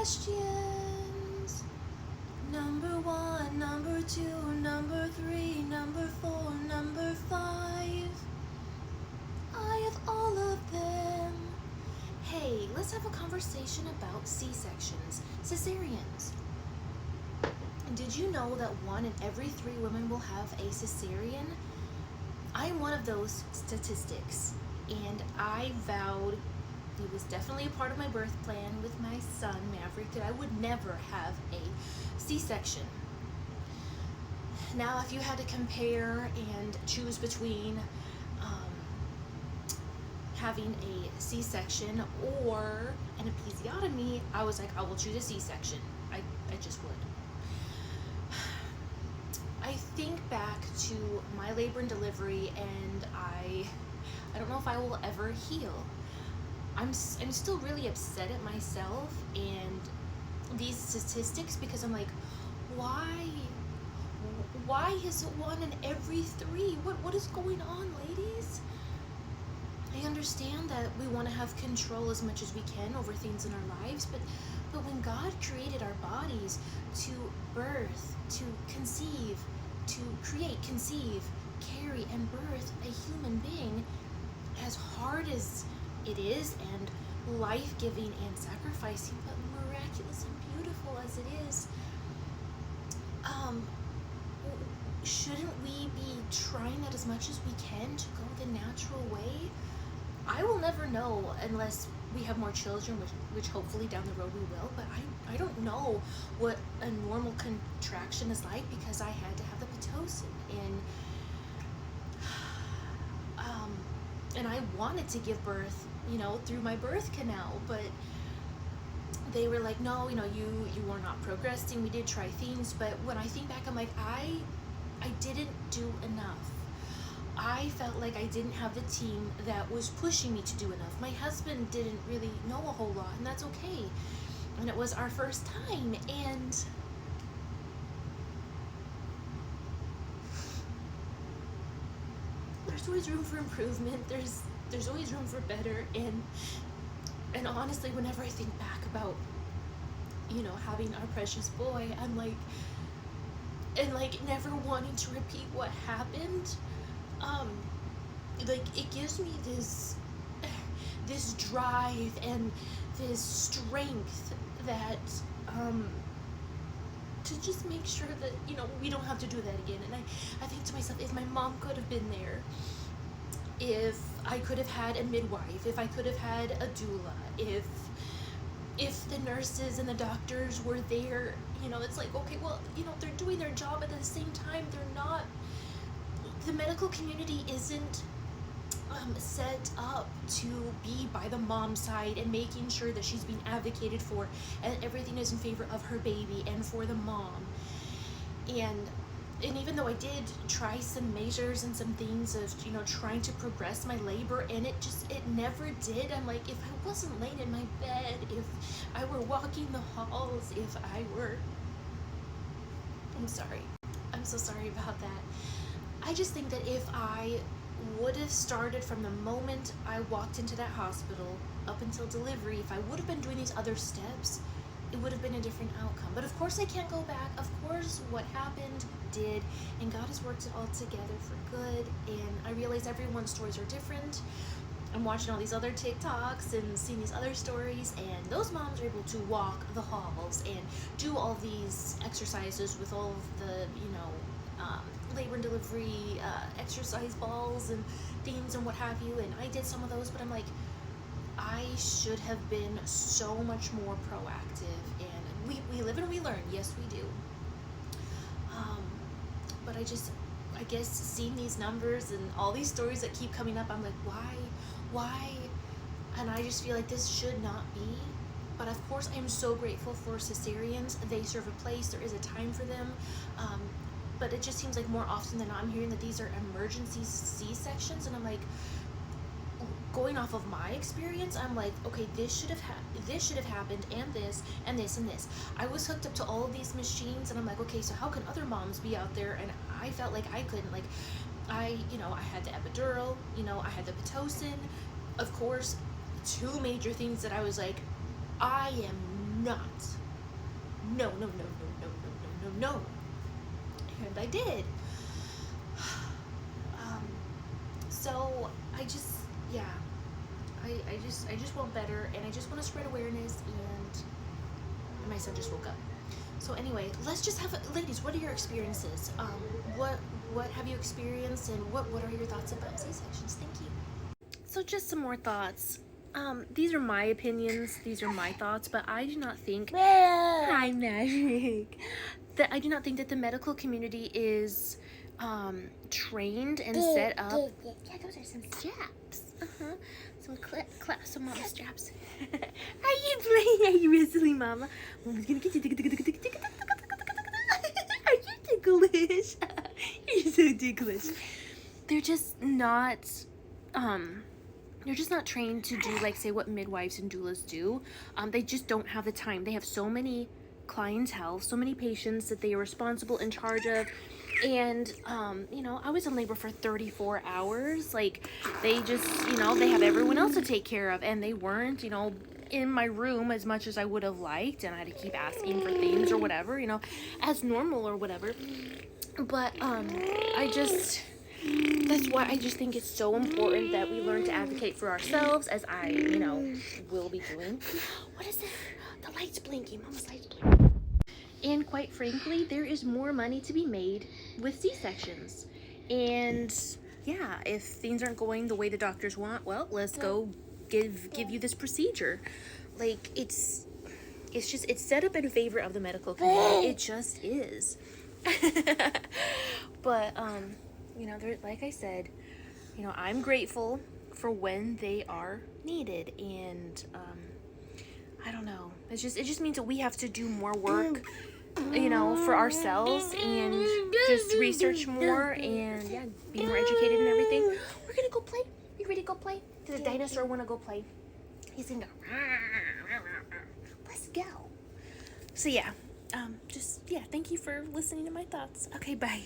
questions. Number 1, number 2, number 3, number 4, number 5. I have all of them. Hey, let's have a conversation about C-sections, cesareans. Did you know that 1 in every 3 women will have a cesarean? I am one of those statistics, and I vowed, it was definitely a part of my birth plan with my son Maverick, that I would never have a C-section. Now, if you had to compare and choose between having a C-section or an episiotomy, I was like, I will choose a C-section. I just would. I think back to my labor and delivery, and I don't know if I will ever heal. I'm still really upset at myself and these statistics, because I'm like, why is it 1 in every 3? What is going on, ladies? I understand that we want to have control as much as we can over things in our lives, but when God created our bodies to birth, to conceive, to create, conceive, carry, and birth a human being, as hard as it is, and life-giving and sacrificing, but miraculous and beautiful as it is, shouldn't we be trying that as much as we can to go the natural way? I will never know unless we have more children, which hopefully down the road we will, but I don't know what a normal contraction is like, because I had to have the Pitocin, and I wanted to give birth, through my birth canal, but they were like, no, you are not progressing. We did try things, but when I think back, I'm like, I didn't do enough. I felt like I didn't have the team that was pushing me to do enough. My husband didn't really know a whole lot, and that's okay. And it was our first time, and there's always room for improvement. There's always room for better, and honestly, whenever I think back about, having our precious boy, I'm like, and never wanting to repeat what happened, it gives me this drive and this strength that to just make sure that we don't have to do that again. And I think to myself, if my mom could have been there, if I could have had a midwife, if I could have had a doula, if the nurses and the doctors were there, it's like, okay, well, they're doing their job, but at the same time, they're not. The medical community isn't set up to be by the mom's side and making sure that she's being advocated for and everything is in favor of her baby and for the mom. And even though I did try some measures and some things of trying to progress my labor, and it never did. I'm like, if I wasn't laying in my bed, if I were walking the halls, if I were, I'm sorry, I'm so sorry about that. I just think that if I would have started from the moment I walked into that hospital up until delivery, if I would have been doing these other steps, it would have been a different outcome. But of course I can't go back. Of course what happened did, and God has worked it all together for good. And I realize everyone's stories are different. I'm watching all these other TikToks and seeing these other stories, and those moms are able to walk the halls and do all these exercises with all of the labor and delivery exercise balls and things and what have you, and I did some of those, but I'm like, I should have been so much more proactive, and we live and we learn. Yes, we do. But I guess seeing these numbers and all these stories that keep coming up, I'm like, why? And I just feel like this should not be. But of course, I am so grateful for cesareans. They serve a place. There is a time for them. But it just seems like more often than not, I'm hearing that these are emergency C-sections, and I'm like, going off of my experience, I'm like, okay, this should have happened, and this, and this, and this. I was hooked up to all of these machines, and I'm like, okay, so how can other moms be out there? And I felt like I couldn't. Like, I had the epidural, I had the Pitocin. Of course, 2 major things that I was like, I am not. No, no, no, no, no, no, no, no, no. And I did. So I just, yeah, I just want better, and I just want to spread awareness, and my son just woke up. So anyway, let's just have, ladies, what are your experiences? What have you experienced, and what are your thoughts about C-sections? Thank you. So just some more thoughts. These are my opinions, these are my thoughts, but I do not think, hi Magic, that I do not think that the medical community is trained and set up. Yeah, those are some straps. Some mama straps. Are you playing? Are you wrestling, Mama? Mama's gonna get you. Are you ticklish? You're so ticklish. They're just not. They're just not trained to do, like, say, what midwives and doulas do. They just don't have the time. They have so many clientele, so many patients that they are responsible, in charge of. And, you know, I was in labor for 34 hours. Like, they just, you know, they have everyone else to take care of. And they weren't, you know, in my room as much as I would have liked. And I had to keep asking for things or whatever, you know, as normal or whatever. But, that's why I just think it's so important that we learn to advocate for ourselves, as I, you know, will be doing. What is it? The light's blinking. Mama's light's blinking. And quite frankly, there is more money to be made with C-sections. And yeah, if things aren't going the way the doctors want, well, let's go give you this procedure. Like, it's set up in favor of the medical community. It just is. But you know, like I said, you know, I'm grateful for when they are needed, and I don't know. It just means that we have to do more work, you know, for ourselves, and just research more, and yeah, be more educated and everything. We're gonna go play. You ready to go play? Does the dinosaur want to go play? He's gonna go. Let's go. So yeah, thank you for listening to my thoughts. Okay, bye.